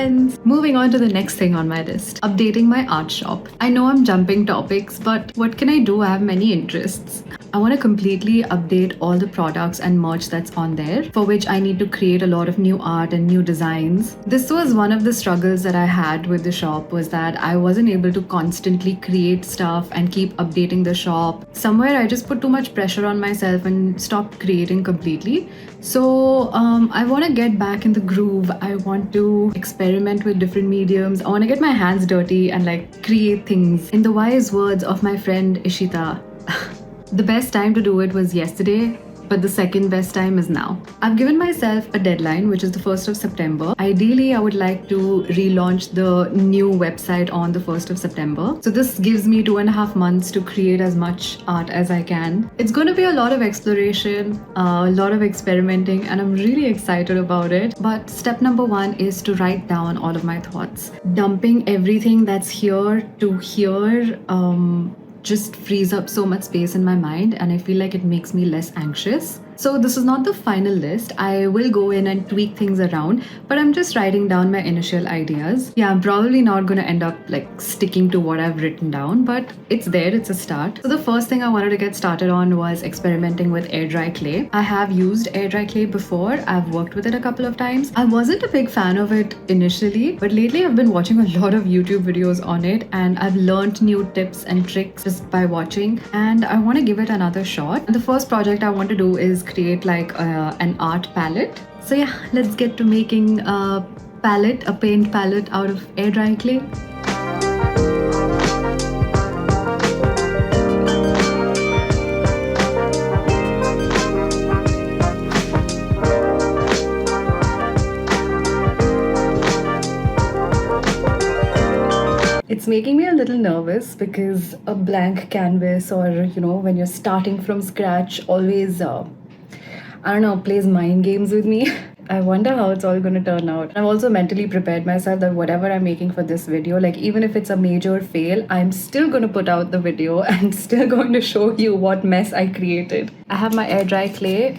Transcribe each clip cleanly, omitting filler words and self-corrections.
friends. Moving on to the next thing on my list, updating my art shop. I know I'm jumping topics, but what can I do? I have many interests. I want to completely update all the products and merch that's on there, for which I need to create a lot of new art and new designs. This was one of the struggles that I had with the shop, was that I wasn't able to constantly create stuff and keep updating the shop. Somewhere I just put too much pressure on myself and stopped creating completely. So I want to get back in the groove. I want to experiment with different mediums. I want to get my hands dirty and like create things. In the wise words of my friend Ishita, the best time to do it was yesterday, but the second best time is now. I've given myself a deadline, which is the 1st of September. Ideally, I would like to relaunch the new website on the 1st of September. So this gives me 2.5 months to create as much art as I can. It's going to be a lot of exploration, a lot of experimenting, and I'm really excited about it. But step number 1 is to write down all of my thoughts. Dumping everything that's here to here, just frees up so much space in my mind, and I feel like it makes me less anxious. So this is not the final list. I will go in and tweak things around, but I'm just writing down my initial ideas. Yeah, I'm probably not going to end up like sticking to what I've written down, but it's there, it's a start. So the first thing I wanted to get started on was experimenting with air dry clay. I have used air dry clay before. I've worked with it a couple of times. I wasn't a big fan of it initially, but lately I've been watching a lot of YouTube videos on it, and I've learned new tips and tricks just by watching, and I want to give it another shot. The first project I want to do is create like an art palette. So yeah, let's get to making a paint palette out of air dry clay. It's making me a little nervous because a blank canvas, or when you're starting from scratch, always plays mind games with me. I wonder how it's all going to turn out. I've also mentally prepared myself that whatever I'm making for this video, like even if it's a major fail, I'm still going to put out the video and still going to show you what mess I created. I have my air dry clay,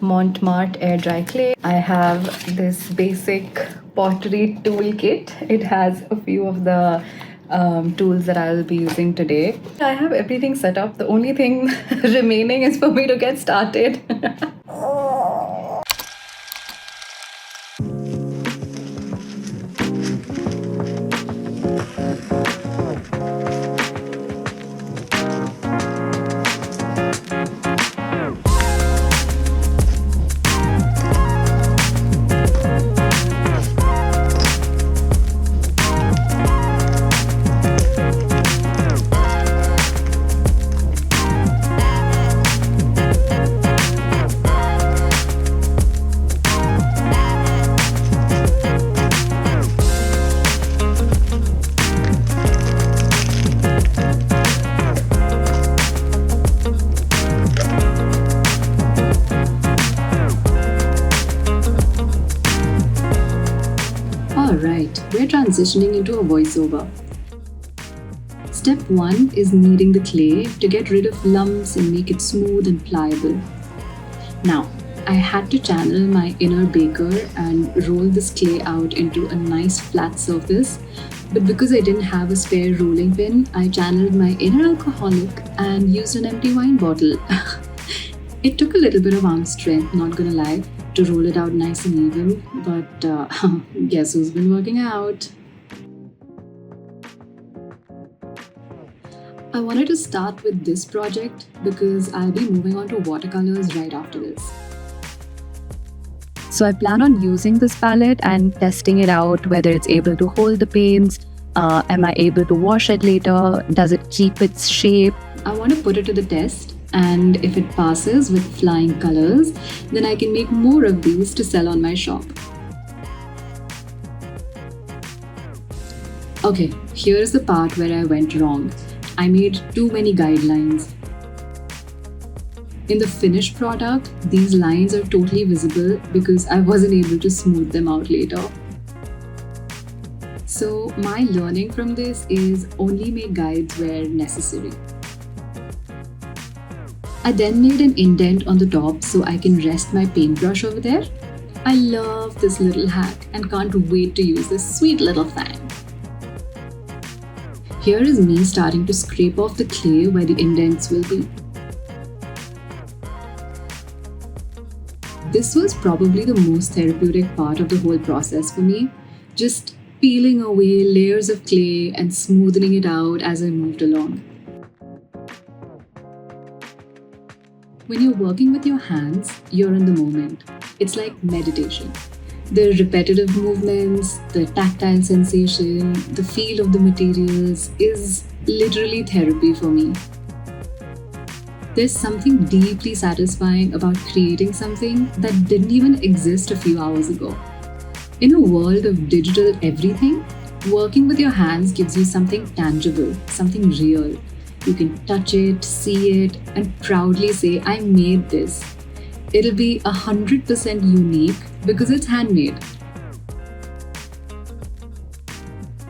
Mont Marte air dry clay. I have this basic pottery tool kit. It has a few of the tools that I'll be using today. I have everything set up. The only thing remaining is for me to get started. Alright, we're transitioning into a voiceover. Step 1 is kneading the clay to get rid of lumps and make it smooth and pliable. Now, I had to channel my inner baker and roll this clay out into a nice flat surface, but because I didn't have a spare rolling pin, I channeled my inner alcoholic and used an empty wine bottle. It took a little bit of arm strength, not gonna lie, to roll it out nice and even, but guess who's been working out? I wanted to start with this project because I'll be moving on to watercolors right after this. So I plan on using this palette and testing it out, whether it's able to hold the paints, am I able to wash it later, does it keep its shape? I want to put it to the test, and if it passes with flying colors, then I can make more of these to sell on my shop. Okay, here's the part where I went wrong. I made too many guidelines. In the finished product, these lines are totally visible because I wasn't able to smooth them out later. So my learning from this is only make guides where necessary. I then made an indent on the top so I can rest my paintbrush over there. I love this little hack and can't wait to use this sweet little thing. Here is me starting to scrape off the clay where the indents will be. This was probably the most therapeutic part of the whole process for me, just peeling away layers of clay and smoothing it out as I moved along. When you're working with your hands, you're in the moment. It's like meditation. The repetitive movements, the tactile sensation, the feel of the materials is literally therapy for me. There's something deeply satisfying about creating something that didn't even exist a few hours ago. In a world of digital everything, working with your hands gives you something tangible, something real. You can touch it, see it, and proudly say, I made this. It'll be 100% unique because it's handmade.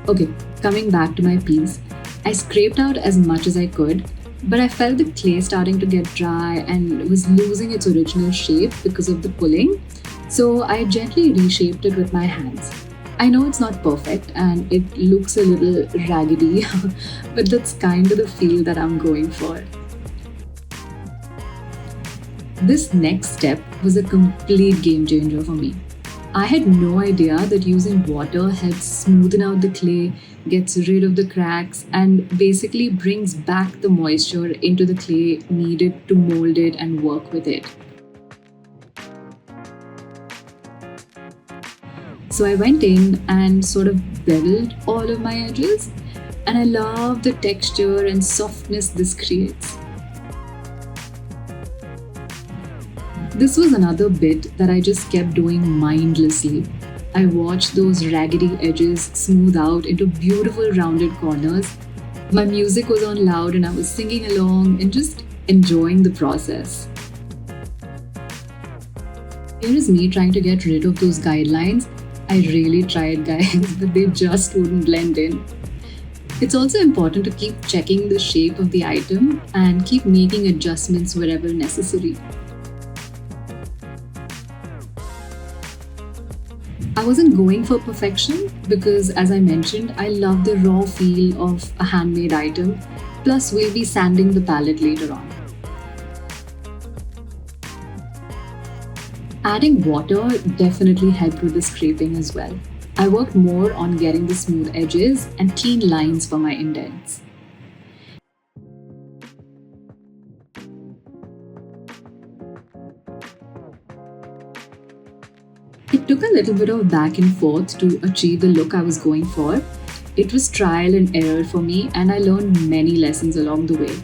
Okay, coming back to my piece, I scraped out as much as I could, but I felt the clay starting to get dry and was losing its original shape because of the pulling, so I gently reshaped it with my hands. I know it's not perfect and it looks a little raggedy, but that's kind of the feel that I'm going for. This next step was a complete game changer for me. I had no idea that using water helps smoothen out the clay, gets rid of the cracks, and basically brings back the moisture into the clay needed to mold it and work with it. So I went in and sort of beveled all of my edges, and I love the texture and softness this creates. This was another bit that I just kept doing mindlessly. I watched those raggedy edges smooth out into beautiful rounded corners. My music was on loud and I was singing along and just enjoying the process. Here is me trying to get rid of those guidelines. I really tried, guys, but they just wouldn't blend in. It's also important to keep checking the shape of the item and keep making adjustments wherever necessary. I wasn't going for perfection because, as I mentioned, I love the raw feel of a handmade item. Plus, we'll be sanding the palette later on. Adding water definitely helped with the scraping as well. I worked more on getting the smooth edges and clean lines for my indents. It took a little bit of back and forth to achieve the look I was going for. It was trial and error for me, and I learned many lessons along the way.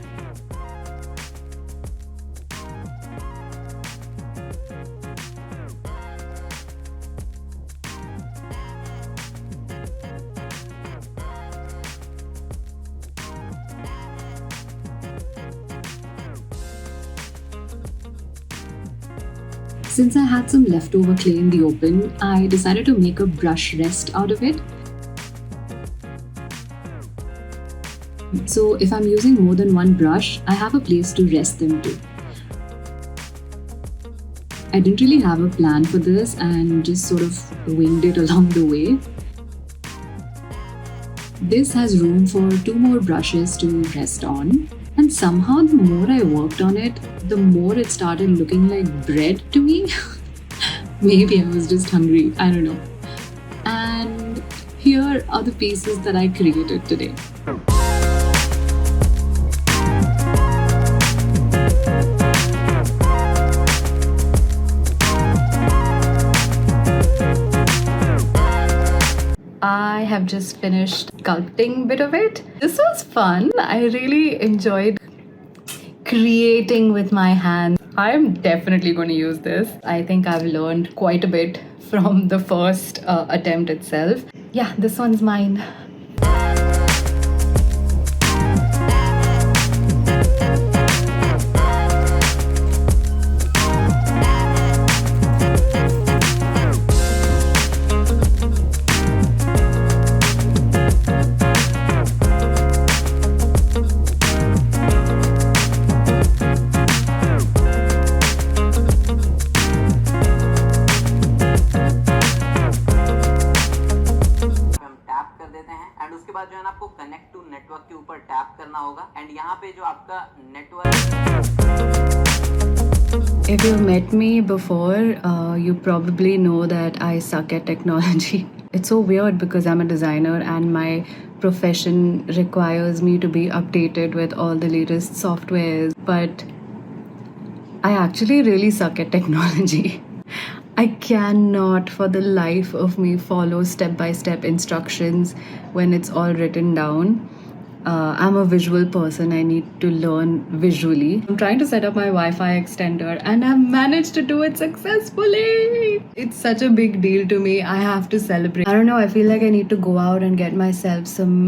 Since I had some leftover clay in the open, I decided to make a brush rest out of it. So if I'm using more than one brush, I have a place to rest them to. I didn't really have a plan for this and just sort of winged it along the way. This has room for 2 more brushes to rest on. And somehow the more I worked on it, the more it started looking like bread to me. Maybe I was just hungry, I don't know. And here are the pieces that I created today. I have just finished sculpting bit of it. This was fun. I really enjoyed creating with my hands. I'm definitely going to use this. I think I've learned quite a bit from the first attempt itself. Yeah, this one's mine. आपका network. If you've met me before, you probably know that I suck at technology. It's so weird because I'm a designer and my profession requires me to be updated with all the latest softwares, but I actually really suck at technology. I cannot for the life of me follow step by step instructions when it's all written down. I'm a visual person. I need to learn visually. I'm trying to set up my Wi Fi extender and I've managed to do it successfully. It's such a big deal to me. I have to celebrate. I don't know. I feel like I need to go out and get myself some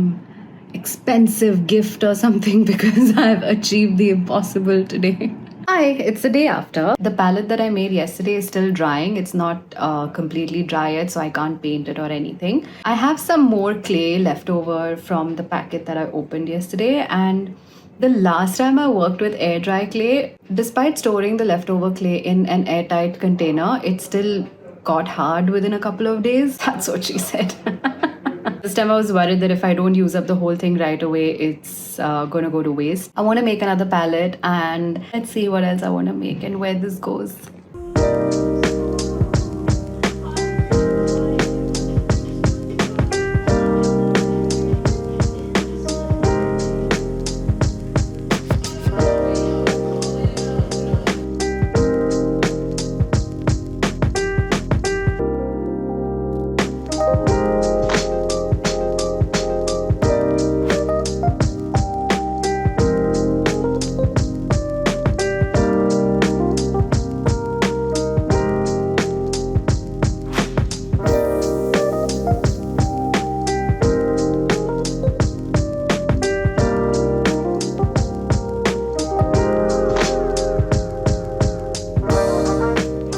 expensive gift or something because I've achieved the impossible today. Hi, it's the day after. The palette that I made yesterday is still drying. It's not completely dry yet, so I can't paint it or anything. I have some more clay left over from the packet that I opened yesterday, and the last time I worked with air dry clay, despite storing the leftover clay in an airtight container, it still got hard within a couple of days. That's what she said. This time I was worried that if I don't use up the whole thing right away, it's gonna go to waste. I want to make another palette and let's see what else I want to make and where this goes.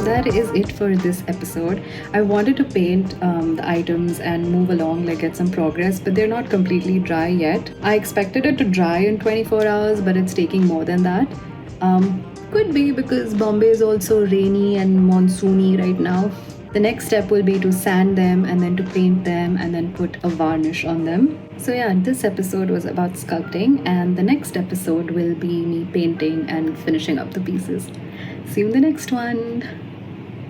That is it for this episode. I wanted to paint the items and move along, like get some progress, but they're not completely dry yet. I expected it to dry in 24 hours, but it's taking more than that. Could be because Bombay is also rainy and monsoony right now. The next step will be to sand them and then to paint them and then put a varnish on them. So yeah, this episode was about sculpting, and the next episode will be me painting and finishing up the pieces. See you in the next one.